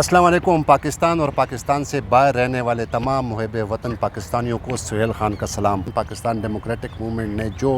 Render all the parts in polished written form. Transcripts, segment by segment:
अस्सलाम वालेकुम। पाकिस्तान और पाकिस्तान से बाहर रहने वाले तमाम मुहिब वतन पाकिस्तानियों को सुहेल खान का सलाम। पाकिस्तान डेमोक्रेटिक मूवमेंट ने जो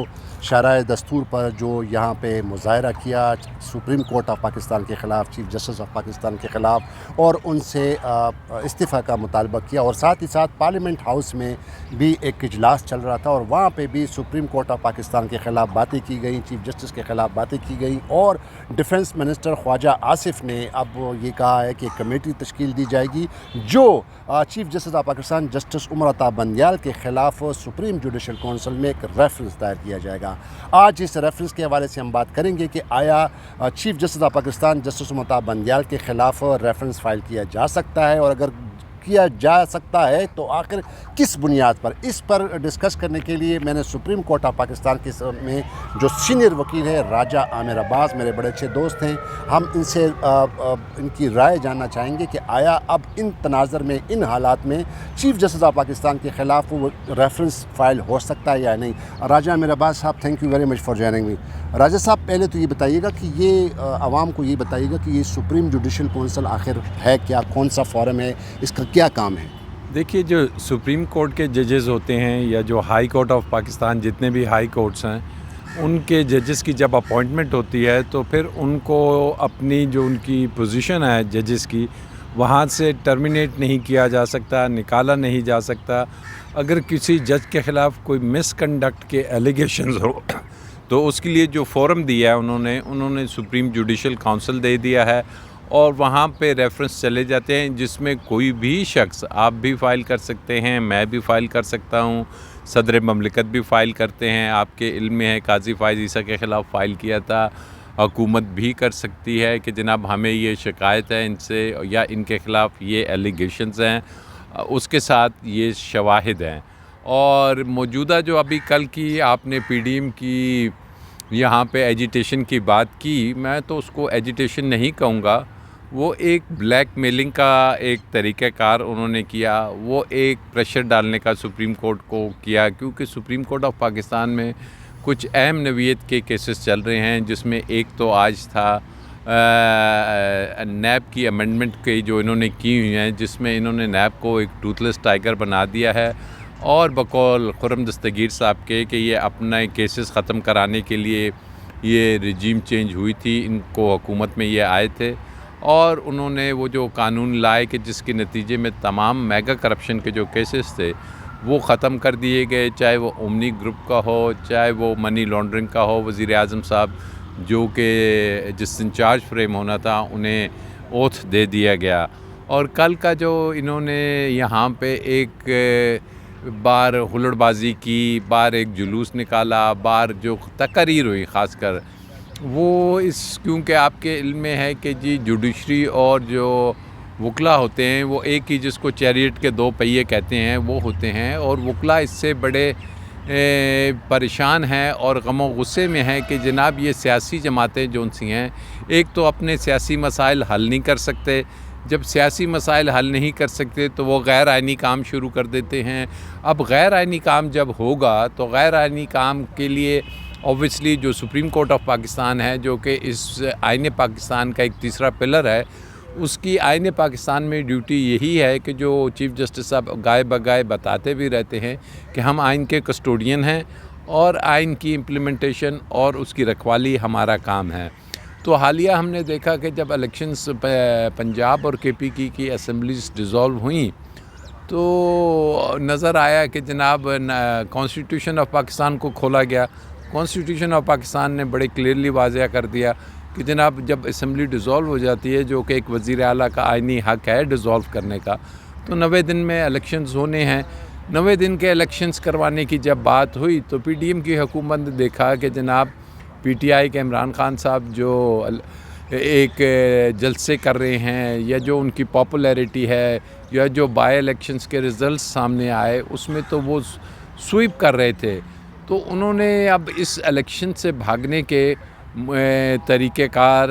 शरअ दस्तूर पर जो यहाँ पे मुज़ाहरा किया सुप्रीम कोर्ट ऑफ पाकिस्तान के ख़िलाफ़, चीफ जस्टिस ऑफ पाकिस्तान के ख़िलाफ़, और उनसे इस्तीफ़ा का मुतालबा किया, और साथ ही साथ पार्लियामेंट हाउस में भी एक इजलास चल रहा था और वहाँ पे भी सुप्रीम कोर्ट ऑफ पाकिस्तान के ख़िलाफ़ बातें की गई, चीफ जस्टिस के ख़िलाफ़ बातें की गई, और डिफेंस मिनिस्टर ख्वाजा आसिफ ने अब ये कहा है कि कमेटी तश्कील दी जाएगी जो chief justice of Pakistan justice Umar Ata Bandial के ख़िलाफ़ सुप्रीम जुडिशल काउंसिल में एक रेफरेंस दायर किया जाएगा। आज इस रेफरेंस के हवाले से हम बात करेंगे कि आया chief justice of Pakistan justice Umar Ata Bandial के ख़िलाफ़ रेफरेंस फ़ाइल किया जा सकता है, और अगर किया जा सकता है तो आखिर किस बुनियाद पर। इस पर डिस्कस करने के लिए मैंने सुप्रीम कोर्ट ऑफ पाकिस्तान के में जो सीनियर वकील है राजा आमिर अब्बास, मेरे बड़े अच्छे दोस्त हैं, हम इनसे इनकी राय जानना चाहेंगे कि आया अब इन तनाज़र में, इन हालात में चीफ जस्टिस ऑफ पाकिस्तान के ख़िलाफ़ वो रेफरेंस फ़ाइल हो सकता है या नहीं। राजा आमिर अब्बास साहब, thank you very much for joining me. Raja साहब, पहले तो ये बताइएगा कि ये आवाम को ये बताइएगा कि ये सुप्रीम जुडिशल काउंसिल आखिर है क्या, कौन सा फोरम है, इसका क्या काम है? देखिए, जो सुप्रीम कोर्ट के जजेस होते हैं या जो हाई कोर्ट ऑफ पाकिस्तान, जितने भी हाई कोर्ट्स हैं, उनके जजेस की जब अपॉइंटमेंट होती है तो फिर उनको अपनी जो उनकी पोजीशन है जजेस की, वहाँ से टर्मिनेट नहीं किया जा सकता, निकाला नहीं जा सकता। अगर किसी जज के ख़िलाफ़ कोई मिसकंडक्ट के एलिगेशंस हो तो उसके लिए जो फोरम दिया है उन्होंने सुप्रीम जुडिशल काउंसिल दे दिया है, और वहाँ पे रेफरेंस चले जाते हैं जिसमें कोई भी शख्स, आप भी फ़ाइल कर सकते हैं, मैं भी फ़ाइल कर सकता हूँ, सदर ममलिकत भी फ़ाइल करते हैं, आपके इल्म में है काजी फ़ाइज़ ईसा के ख़िलाफ़ फ़ाइल किया था, हुकूमत भी कर सकती है कि जनाब हमें ये शिकायत है इनसे या इनके ख़िलाफ़ ये एलिगेशंस हैं, उसके साथ ये शवाहिद हैं। और मौजूदा जो अभी कल की आपने पीडीएम की यहाँ पे एजिटेशन की बात की, मैं तो उसको एजिटेशन नहीं कहूँगा, वो एक ब्लैक मेलिंग का एक तरीक़ाकार उन्होंने किया, वो एक प्रेशर डालने का सुप्रीम कोर्ट को किया, क्योंकि सुप्रीम कोर्ट ऑफ पाकिस्तान में कुछ अहम नवीयत के केसेस चल रहे हैं, जिसमें एक तो आज था नैब की अमेंडमेंट की जो इन्होंने की हुई हैं, जिसमें इन्होंने नैब को एक टूथलेस टाइगर बना दिया है, और बकौल खुर्रम दस्तगीर साहब के कि ये अपने केसेस ख़त्म कराने के लिए ये रिजीम चेंज हुई थी, इनको हुकूमत में ये आए थे, और उन्होंने वो जो कानून लाए कि जिसके नतीजे में तमाम मेगा करप्शन के जो केसेस थे वो ख़त्म कर दिए गए, चाहे वो ओमनी ग्रुप का हो, चाहे वो मनी लॉन्ड्रिंग का हो। वज़ीर आज़म साहब जो कि जिस इंचार्ज फ्रेम होना था उन्हें ओथ दे दिया गया। और कल का जो इन्होंने यहाँ पे एक बार हुल्लड़बाजी की, बार एक जुलूस निकाला, बार जो तकरीर हुई ख़ासकर वो क्योंकि आपके इल्म में है कि जी जुडिशरी और जो वकला होते हैं वो एक ही, जिसको चैरियट के दो पहिए कहते हैं, वो होते हैं, और वकला इससे बड़े परेशान हैं और गमो गुस्से में हैं कि जनाब ये सियासी जमातें जो सी हैं, एक तो अपने सियासी मसाइल हल नहीं कर सकते, जब सियासी मसाइल हल नहीं कर सकते तो वो गैर आइनी काम शुरू कर देते हैं। अब गैर आइनी काम जब होगा तो गैर आइनी काम के लिए ऑब्वियसली जो सुप्रीम कोर्ट ऑफ पाकिस्तान है, जो कि इस आईने पाकिस्तान का एक तीसरा पिलर है, उसकी आईने पाकिस्तान में ड्यूटी यही है कि जो चीफ जस्टिस साहब गाए बगाए बताते भी रहते हैं कि हम आइन के कस्टोडियन हैं और आइन की इम्प्लीमेंटेशन और उसकी रखवाली हमारा काम है। तो हालिया हमने देखा कि जब इलेक्शंस पंजाब और केपी की असम्बलीज डिज़ोल्व हुई तो नज़र आया कि जनाब कॉन्स्टिट्यूशन ऑफ पाकिस्तान को खोला गया। कॉन्स्टिट्यूशन ऑफ पाकिस्तान ने बड़े क्लियरली वाज़ह कर दिया कि जनाब जब असम्बली डिज़ोल्व हो जाती है, जो कि एक वज़ीर आला का आइनी हक़ है डिज़ोल्व करने का, तो 90 दिन में इलेक्शंस होने हैं। 90 दिन के इलेक्शंस करवाने की जब बात हुई तो पीडीएम की हुकूमत ने देखा कि जनाब पीटीआई के इमरान खान साहब जो एक जलसे कर रहे हैं, या जो उनकी पॉपुलैरिटी है, या जो बाई इलेक्शंस के रिज़ल्ट सामने आए उसमें तो वो स्वीप कर रहे थे, तो उन्होंने अब इस इलेक्शन से भागने के तरीक़ेकार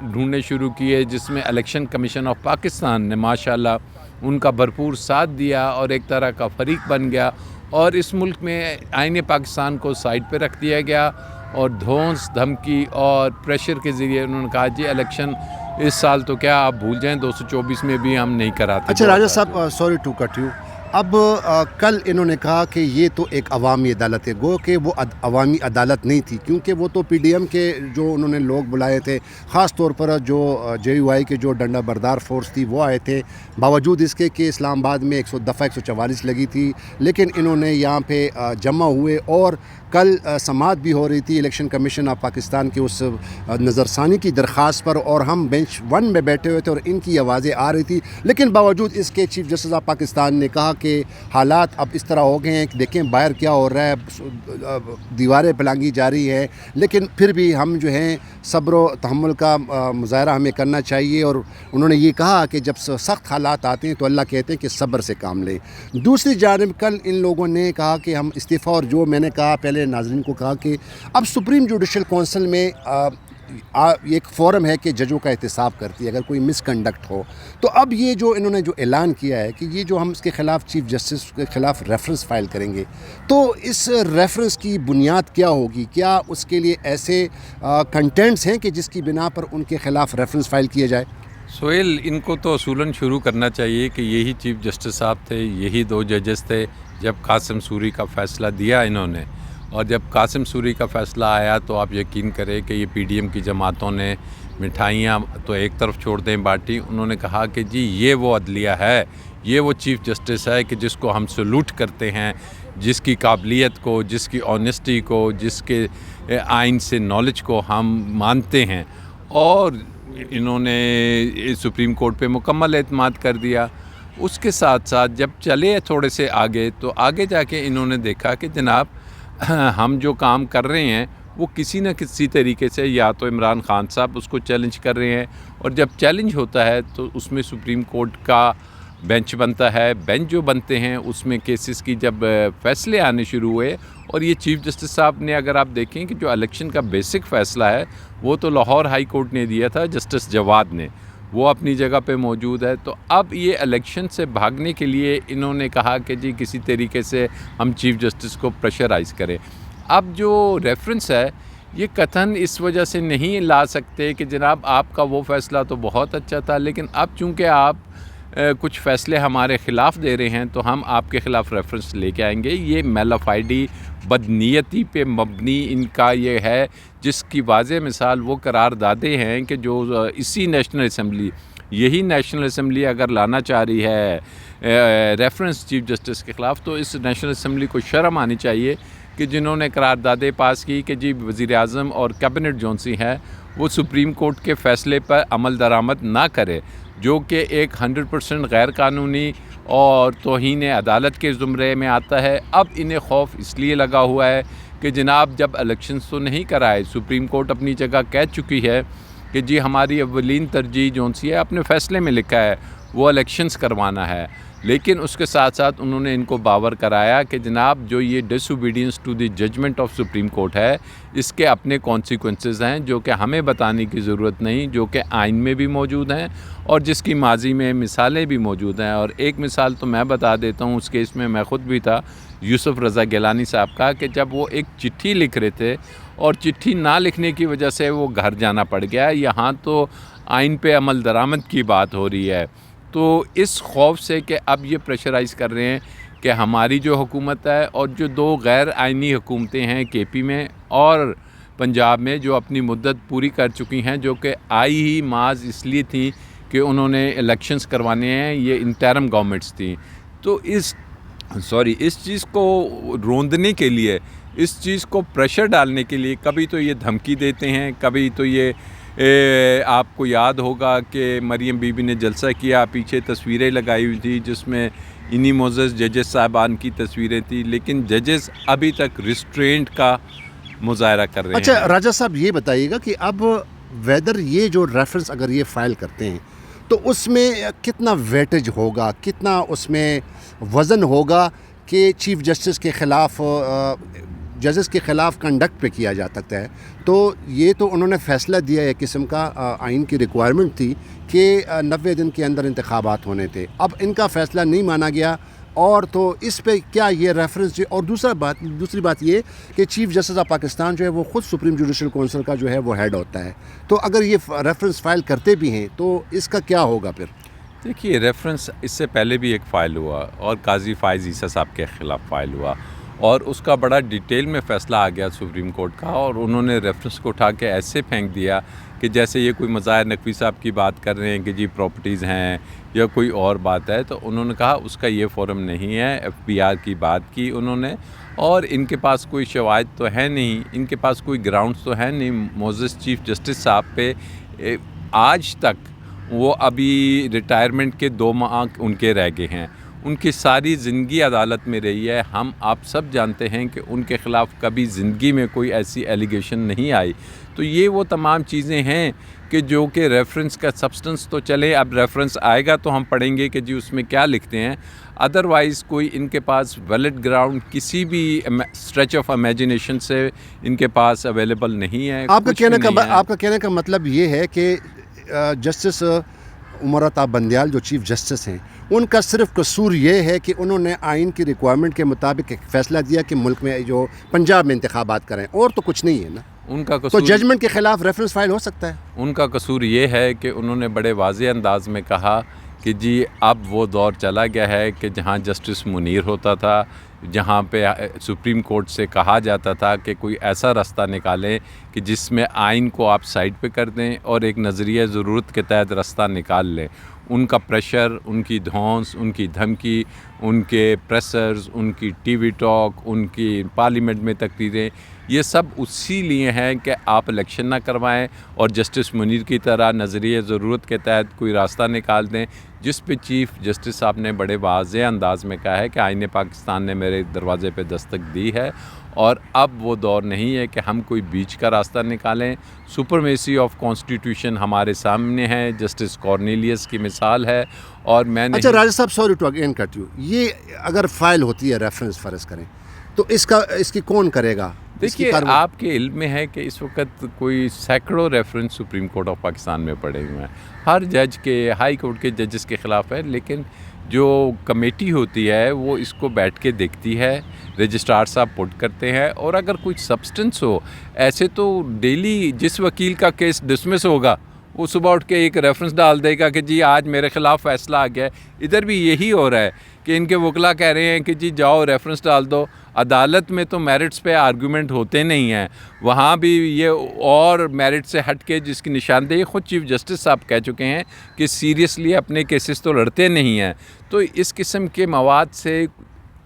ढूंढने शुरू किए, जिसमें इलेक्शन कमीशन ऑफ पाकिस्तान ने माशाल्लाह उनका भरपूर साथ दिया और एक तरह का फ़रीक बन गया, और इस मुल्क में आईने पाकिस्तान को साइड पे रख दिया गया, और धौंस धमकी और प्रेशर के ज़रिए उन्होंने कहा जी इलेक्शन इस साल तो क्या आप भूल जाएं 224 में भी हम नहीं कराते। अच्छा राजा साहब, सॉरी टू कट यू, अब कल इन्होंने कहा कि ये तो एक अवामी अदालत है, गो कि वो अवामी अदालत नहीं थी, क्योंकि वो तो PDM के जो उन्होंने लोग बुलाए थे, ख़ास तौर पर जो JUI के जो डंडा बरदार फोर्स थी वो आए थे, बावजूद इसके कि इस्लामाबाद में दफ़ा 144 लगी थी, लेकिन इन्होंने यहाँ पे जमा हुए और कल समाअत भी हो रही थी इलेक्शन कमीशन ऑफ पाकिस्तान की उस नज़रसानी की दरख्वास्त पर, और हम बेंच 1 में बैठे हुए थे और इनकी आवाज़ें आ रही थी, लेकिन बावजूद इसके चीफ जस्टिस ऑफ पाकिस्तान ने कहा कि हालात अब इस तरह हो गए हैं कि देखें बाहर क्या हो रहा है, दीवारें पलांगी जा रही है, लेकिन फिर भी हम जो हैं सब्र व तहम्मुल का मुज़ाहरा हमें करना चाहिए। और उन्होंने ये कहा कि जब सख्त हालात आते हैं तो अल्लाह कहते हैं कि सब्र से काम लें। दूसरी जानिब कल इन लोगों ने कहा कि हम इस्तीफ़ा, और जो मैंने कहा पहले नाज़रीन को कहा कि अब सुप्रीम जुडिशल काउंसिल में एक फ़ोरम है कि जजों का एहतसाब करती है अगर कोई मिसकंडक्ट हो, तो अब ये जो इन्होंने जो ऐलान किया है कि ये जो हम इसके ख़िलाफ़ चीफ जस्टिस के ख़िलाफ़ रेफरेंस फ़ाइल करेंगे, तो इस रेफरेंस की बुनियाद क्या होगी? क्या उसके लिए ऐसे कंटेंट्स हैं कि जिसकी बिना पर उनके ख़िलाफ़ रेफरेंस फ़ाइल किया जाए? सोहेल, इनको तो असूलन शुरू करना चाहिए कि यही चीफ जस्टिस साहब थे, यही 2 जजेस थे जब कासिम सूरी का फ़ैसला दिया इन्होंने, और जब कासिम सूरी का फ़ैसला आया तो आप यकीन करें कि ये PDM की जमातों ने मिठाइयाँ तो एक तरफ छोड़ दें बाँटी, उन्होंने कहा कि जी ये वो अदलिया है, ये वो चीफ़ जस्टिस है कि जिसको हम सलूट करते हैं, जिसकी काबिलियत को, जिसकी ऑनेस्टी को, जिसके आइन से नॉलेज को हम मानते हैं। और इन्होंने सुप्रीम कोर्ट पे मुकम्मल एतमाद कर दिया। उसके साथ साथ जब चले थोड़े से आगे तो आगे जाके इन्होंने देखा कि जनाब हम जो काम कर रहे हैं वो किसी न किसी तरीके से या तो इमरान खान साहब उसको चैलेंज कर रहे हैं, और जब चैलेंज होता है तो उसमें सुप्रीम कोर्ट का बेंच बनता है। बेंच जो बनते हैं उसमें केसेस की जब फ़ैसले आने शुरू हुए, और ये चीफ जस्टिस साहब ने अगर आप देखें कि जो इलेक्शन का बेसिक फ़ैसला है वो तो लाहौर हाई कोर्ट ने दिया था, जस्टिस जवाद ने, वो अपनी जगह पे मौजूद है। तो अब ये इलेक्शन से भागने के लिए इन्होंने कहा कि जी किसी तरीके से हम चीफ जस्टिस को प्रेशराइज़ करें। अब जो रेफरेंस है ये कथन इस वजह से नहीं ला सकते कि जनाब आपका वो फ़ैसला तो बहुत अच्छा था, लेकिन अब चूँकि आप कुछ फ़ैसले हमारे ख़िलाफ़ दे रहे हैं तो हम आपके ख़िलाफ़ रेफरेंस लेके आएंगे। ये मेलाफाइडी बदनीयती पे मबनी इनका ये है, जिसकी वाज़ेह मिसाल वो करारदादे हैं कि जो इसी नेशनल असम्बली, यही नेशनल असम्बली अगर लाना चाह रही है रेफरेंस चीफ जस्टिस के ख़िलाफ़, तो इस नेशनल असम्बली को शर्म आनी चाहिए कि जिन्होंने करारदादें पास की कि जी वज़ीर आज़म और कैबिनेट जौन सी है वो सुप्रीम कोर्ट के फ़ैसले पर अमल दरामद ना करे, जो कि एक 100% गैर कानूनी और तौहीन अदालत के ज़ुमरे में आता है। अब इन्हें खौफ इसलिए लगा हुआ है कि जनाब जब इलेक्शंस तो नहीं कराए, सुप्रीम कोर्ट अपनी जगह कह चुकी है कि जी हमारी अव्वलीन तरजीह जौन सी है, अपने फ़ैसले में लिखा है वो इलेक्शंस करवाना है, लेकिन उसके साथ साथ उन्होंने इनको बावर कराया कि जनाब जो ये disobedience to the judgment of supreme court है इसके अपने कॉन्सिक्वेंसेस हैं, जो कि हमें बताने की ज़रूरत नहीं, जो कि आइन में भी मौजूद हैं और जिसकी माजी में मिसालें भी मौजूद हैं। और एक मिसाल तो मैं बता देता हूँ, उस केस में मैं ख़ुद भी था, यूसुफ रज़ा गिलानी साहब का, कि जब वो एक चिट्ठी लिख रहे थे और चिट्ठी ना लिखने की वजह से वो घर जाना पड़ गया। यहाँ तो आइन पे अमल दरामद की बात हो रही है, तो इस खौफ से कि अब ये प्रेशराइज़ कर रहे हैं कि हमारी जो हुकूमत है और जो 2 गैर आइनी हुकूमतें हैं KP में और पंजाब में जो अपनी मुद्दत पूरी कर चुकी हैं, जो कि आई ही माज इसलिए थी कि उन्होंने इलेक्शंस करवाने हैं, ये इंटरिम गवर्नमेंट्स थी। तो इस चीज़ को रोंदने के लिए, इस चीज़ को प्रेशर डालने के लिए कभी तो ये धमकी देते हैं, कभी तो ये आपको याद होगा कि मरियम बीबी ने जलसा किया, पीछे तस्वीरें लगाई हुई थी जिसमें इन्हीं मोज़ेज़ जजेस साहबान की तस्वीरें थी, लेकिन जजेस अभी तक रिस्ट्रेंट का मुजाहरा कर रहे हैं। अच्छा राजा साहब, ये बताइएगा कि अब वेदर ये जो रेफरेंस अगर ये फ़ाइल करते हैं तो उसमें कितना वेटेज होगा, कितना उसमें वज़न होगा कि चीफ जस्टिस के ख़िलाफ़, जजेस के ख़िलाफ़ कंडक्ट पे किया जा सकता है। तो ये तो उन्होंने फ़ैसला दिया, एक किस्म का आइन की रिक्वायरमेंट थी कि 90 दिन के अंदर इंतखाबात होने थे। अब इनका फ़ैसला नहीं माना गया, اور تو اس پہ کیا یہ ریفرنس جو اور دوسری بات یہ کہ چیف جسٹس آف پاکستان جو ہے وہ خود سپریم جوڈیشل کونسل کا جو ہے وہ ہیڈ ہوتا ہے, تو اگر یہ ریفرنس فائل کرتے بھی ہیں تو اس کا کیا ہوگا پھر؟ دیکھیے ریفرنس اس سے پہلے بھی ایک فائل ہوا اور قاضی فائز عیسیٰ صاحب کے خلاف فائل ہوا اور اس کا بڑا ڈیٹیل میں فیصلہ آ گیا سپریم کورٹ کا, اور انہوں نے ریفرنس کو اٹھا کے ایسے پھینک دیا کہ جیسے یہ کوئی مظاہر نقوی صاحب کی بات کر رہے ہیں کہ جی پراپرٹیز ہیں یا کوئی اور بات ہے, تو انہوں نے کہا اس کا یہ فورم نہیں ہے. ایف بی آر کی بات کی انہوں نے, اور ان کے پاس کوئی شواہد تو ہے نہیں, ان کے پاس کوئی گراؤنڈز تو ہے نہیں. معزز چیف جسٹس صاحب پہ آج تک وہ ابھی ریٹائرمنٹ کے 2 ماہ ان کے رہ گئے ہیں, ان کی ساری زندگی عدالت میں رہی ہے. ہم آپ سب جانتے ہیں کہ ان کے خلاف کبھی زندگی میں کوئی ایسی ایلیگیشن نہیں آئی. تو یہ وہ تمام چیزیں ہیں کہ جو کہ ریفرنس کا سبسٹنس تو چلے, اب ریفرنس آئے گا تو ہم پڑھیں گے کہ جی اس میں کیا لکھتے ہیں. ادروائز کوئی ان کے پاس ویلڈ گراؤنڈ کسی بھی اسٹریچ آف امیجنیشن سے ان کے پاس اویلیبل نہیں ہے. آپ کا کہنے کا مطلب یہ ہے کہ جسٹس عمر عطا بندیال جو چیف جسٹس ہیں ان کا صرف قصور یہ ہے کہ انہوں نے آئین کی ریکوائرمنٹ کے مطابق ایک فیصلہ دیا کہ ملک میں جو پنجاب میں انتخابات کریں, اور تو کچھ نہیں ہے نا. ان کا قصور, تو ججمنٹ کے خلاف ریفرنس فائل ہو سکتا ہے. ان کا قصور یہ ہے کہ انہوں نے بڑے واضح انداز میں کہا کہ جی اب وہ دور چلا گیا ہے کہ جہاں جسٹس منیر ہوتا تھا, جہاں پہ سپریم کورٹ سے کہا جاتا تھا کہ کوئی ایسا راستہ نکالیں کہ جس میں آئین کو آپ سائڈ پہ کر دیں اور ایک نظریہ ضرورت کے تحت راستہ نکال لیں. ان کا پریشر, ان کی دھونس, ان کی دھمکی, ان کے پریسرز, ان کی ٹی وی ٹاک, ان کی پارلیمنٹ میں تقریریں, یہ سب اسی لیے ہیں کہ آپ الیکشن نہ کروائیں اور جسٹس منیر کی طرح نظریہ ضرورت کے تحت کوئی راستہ نکال دیں, جس پہ چیف جسٹس صاحب نے بڑے واضح انداز میں کہا ہے کہ آئین پاکستان نے میرے دروازے پہ دستک دی ہے اور اب وہ دور نہیں ہے کہ ہم کوئی بیچ کا راستہ نکالیں. سپرمیسی آف کانسٹیٹیوشن ہمارے سامنے ہے, جسٹس کارنیلیس کی مثال ہے. اور میں نے اچھا راجہ صاحب, sorry to again cut you, یہ اگر فائل ہوتی ہے ریفرنس فرض کریں تو اس کی کون کرے گا؟ دیکھیے آپ کے علم میں ہے کہ اس وقت کوئی سینکڑوں reference supreme court of Pakistan میں پڑے ہوئے ہیں, ہر جج کے, ہائی کورٹ کے ججز کے خلاف ہے, لیکن جو کمیٹی ہوتی ہے وہ اس کو بیٹھ کے دیکھتی ہے, رجسٹرار صاحب پٹ کرتے ہیں, اور اگر کچھ سبسٹنس ہو, ایسے تو ڈیلی جس وکیل کا کیس ڈسمس ہوگا وہ صبح اٹھ کے ایک ریفرنس ڈال دے گا کہ جی آج میرے خلاف فیصلہ آ گیا ہے. ادھر بھی یہی ہو رہا ہے کہ ان کے وکلا کہہ رہے ہیں کہ جی جاؤ ریفرنس ڈال دو. عدالت میں تو میرٹس پہ آرگومنٹ ہوتے نہیں ہیں, وہاں بھی یہ اور میرٹ سے ہٹ کے جس کی نشاندہی خود چیف جسٹس صاحب کہہ چکے ہیں کہ سیریسلی اپنے کیسز تو لڑتے نہیں ہیں. تو اس قسم کے مواد سے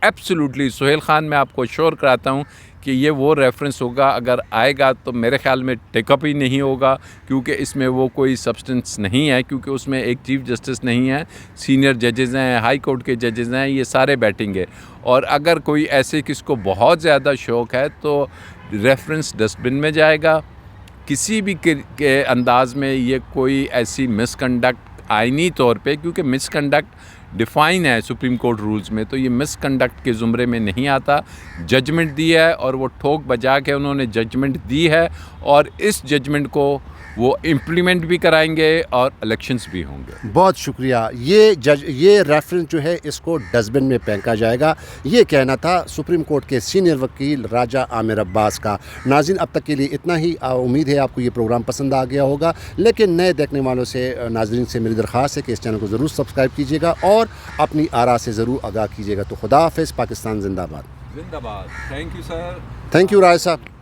ایبسولوٹلی سہیل خان میں آپ کو شور کراتا ہوں کہ یہ وہ ریفرنس ہوگا, اگر آئے گا تو میرے خیال میں ٹیک اپ ہی نہیں ہوگا, کیونکہ اس میں وہ کوئی سبسٹنس نہیں ہے, کیونکہ اس میں ایک چیف جسٹس نہیں ہے, سینئر ججز ہیں, ہائی کورٹ کے ججز ہیں, یہ سارے بیٹھیں گے. اور اگر کوئی ایسے کس کو بہت زیادہ شوق ہے تو ریفرنس ڈسٹ بن میں جائے گا. کسی بھی کے انداز میں یہ کوئی ایسی مس کنڈکٹ آئینی طور پہ, کیونکہ مس کنڈکٹ ڈیفائن ہے سپریم کورٹ رولز میں, تو یہ مس کنڈکٹ کے زمرے میں نہیں آتا. ججمنٹ دی ہے اور وہ ٹھوک بجا کے انہوں نے ججمنٹ دی ہے, اور اس ججمنٹ کو وہ امپلیمنٹ بھی کرائیں گے اور الیکشنز بھی ہوں گے. بہت شکریہ. یہ ریفرنس جو ہے اس کو ڈسٹ بن میں پھینکا جائے گا, یہ کہنا تھا سپریم کورٹ کے سینئر وکیل راجہ عامر عباس کا. ناظرین اب تک کے لیے اتنا ہی. امید ہے آپ کو یہ پروگرام پسند آ گیا ہوگا, لیکن نئے دیکھنے والوں سے, ناظرین سے میری درخواست ہے کہ اس چینل کو ضرور سبسکرائب کیجیے گا اور اپنی آراء سے ضرور آگاہ کیجیے گا. تو خدا حافظ. پاکستان زندہ باد. زندہ باد. Thank you sir. Thank you Raja صاحب.